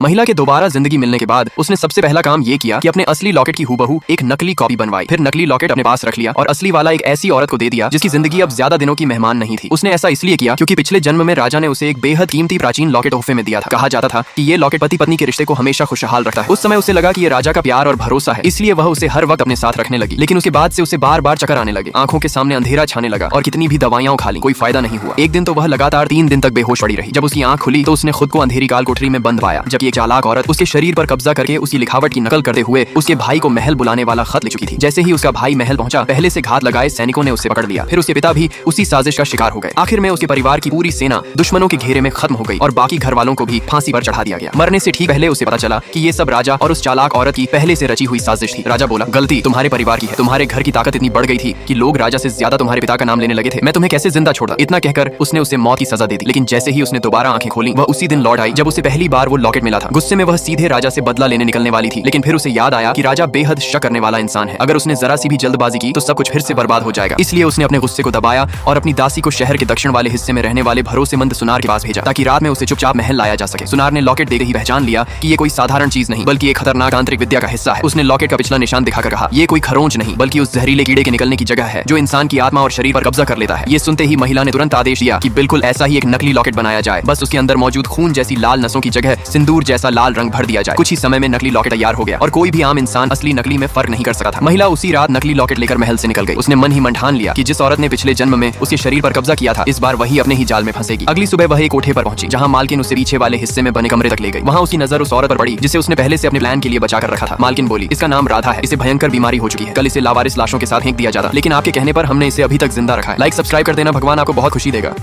महिला के दोबारा जिंदगी मिलने के बाद उसने सबसे पहला काम ये किया कि अपने असली लॉकेट की हूबहू एक नकली कॉपी बनवाई। फिर नकली लॉकेट अपने पास रख लिया और असली वाला एक ऐसी औरत को दे दिया जिसकी जिंदगी अब ज्यादा दिनों की मेहमान नहीं थी। उसने ऐसा इसलिए किया क्योंकि पिछले जन्म में राजा ने उसे एक बेहद कीमती प्राचीन लॉकेट तोहफे में दिया था। कहा जाता था कि ये लॉकेट पति पत्नी के रिश्ते को हमेशा खुशहाल रखता है। उस समय उसे लगा कि ये राजा का प्यार और भरोसा है, इसलिए वह उसे हर वक्त अपने साथ रखने लगी। लेकिन उसके बाद से उसे बार बार चक्कर आने लगे, आंखों के सामने अंधेरा छाने लगा और कितनी भी दवाइयां खा ली, कोई फायदा नहीं हुआ। एक दिन तो वह लगातार 3 दिन तक बेहोश पड़ी रही। जब उसकी आंख खुली तो उसने खुद को अंधेरी काल कोठरी में बंद पाया, जबकि एक चालाक औरत उसके शरीर पर कब्जा करके उसकी लिखावट की नकल करते हुए उसके भाई को महल बुलाने वाला खत लिख चुकी थी। जैसे ही उसका भाई महल पहुंचा, पहले से घात लगाए सैनिकों ने उसे पकड़ लिया। फिर उसके पिता भी उसी साजिश का शिकार हो गए। आखिर में उसके परिवार की पूरी सेना दुश्मनों के घेरे में खत्म हो गई और बाकी घर वालों को भी फांसी पर चढ़ा दिया गया। मरने से ठीक पहले उसे पता चला कि ये सब राजा और उस चालाक औरत की पहले से रची हुई साजिश थी। राजा बोला, गलती तुम्हारे परिवार की है। तुम्हारे घर की ताकत इतनी बढ़ गई थी कि लोग राजा से ज्यादा तुम्हारे पिता का नाम लेने लगे थे। मैं तुम्हें कैसे जिंदा छोड़ा। इतना कहकर उसने उसे मौत की सजा दे दी। लेकिन जैसे ही उसने दोबारा आंखें खोली, वह उसी दिन लौट आई जब उसे पहली बार वो लॉकेट मिला था। गुस्से में वह सीधे राजा से बदला लेने निकलने वाली थी, लेकिन फिर उसे याद आया कि राजा बेहद शक करने वाला इंसान है। अगर उसने जरा सी भी जल्दबाजी की तो सब कुछ फिर से बर्बाद हो जाएगा। इसलिए उसने अपने गुस्से को दबाया और अपनी दासी को शहर के दक्षिण वाले हिस्से में रहने वाले भरोसेमंद सुनार के पास भेजा, ताकि रात में उसे चुपचाप महल लाया जा सके। सुनार ने लॉकेट देखते ही पहचान लिया कि ये कोई साधारण चीज नहीं बल्कि एक खतरनाक तांत्रिक विद्या का हिस्सा है। उसने लॉकेट का पिछला निशान दिखाकर कहा, ये कोई खरोंच नहीं बल्कि उस जहरीले कीड़े के निकलने की जगह है जो इंसान की आत्मा और शरीर पर कब्जा कर लेता है। ये सुनते ही महिला ने तुरंत आदेश दिया कि बिल्कुल ऐसा ही एक नकली लॉकेट बनाया जाए। बस उसके अंदर मौजूद खून जैसी लाल नसों की जगह सिंदूर जैसा लाल रंग भर दिया जाए। कुछ ही समय में नकली लॉकेट तैयार हो गया और कोई भी आम इंसान असली नकली में फर्क नहीं कर सका था। महिला उसी रात नकली लॉकेट लेकर महल से निकल गई। उसने मन ही मन ठान लिया कि जिस औरत ने पिछले जन्म में उसके शरीर पर कब्जा किया था, इस बार वही अपने ही जाल में फंसेगी। अगली सुबह वह एक कोठे पर पहुंची जहां मालकिन उसे पीछे वाले हिस्से में बने कमरे तक ले गई। वहां उसकी नजर उस औरत पर पड़ी जिसे उसने पहले से अपने प्लान के लिए बचा कर रखा था। मालकिन बोली, इसका नाम राधा है। इसे भयंकर बीमारी हो चुकी है। कल इसे लावारिस लाशों के साथ फेंक दिया जाता, लेकिन आपके कहने पर हमने इसे अभी तक जिंदा रखा है। लाइक सब्सक्राइब कर देना, भगवान आपको बहुत खुशी देगा।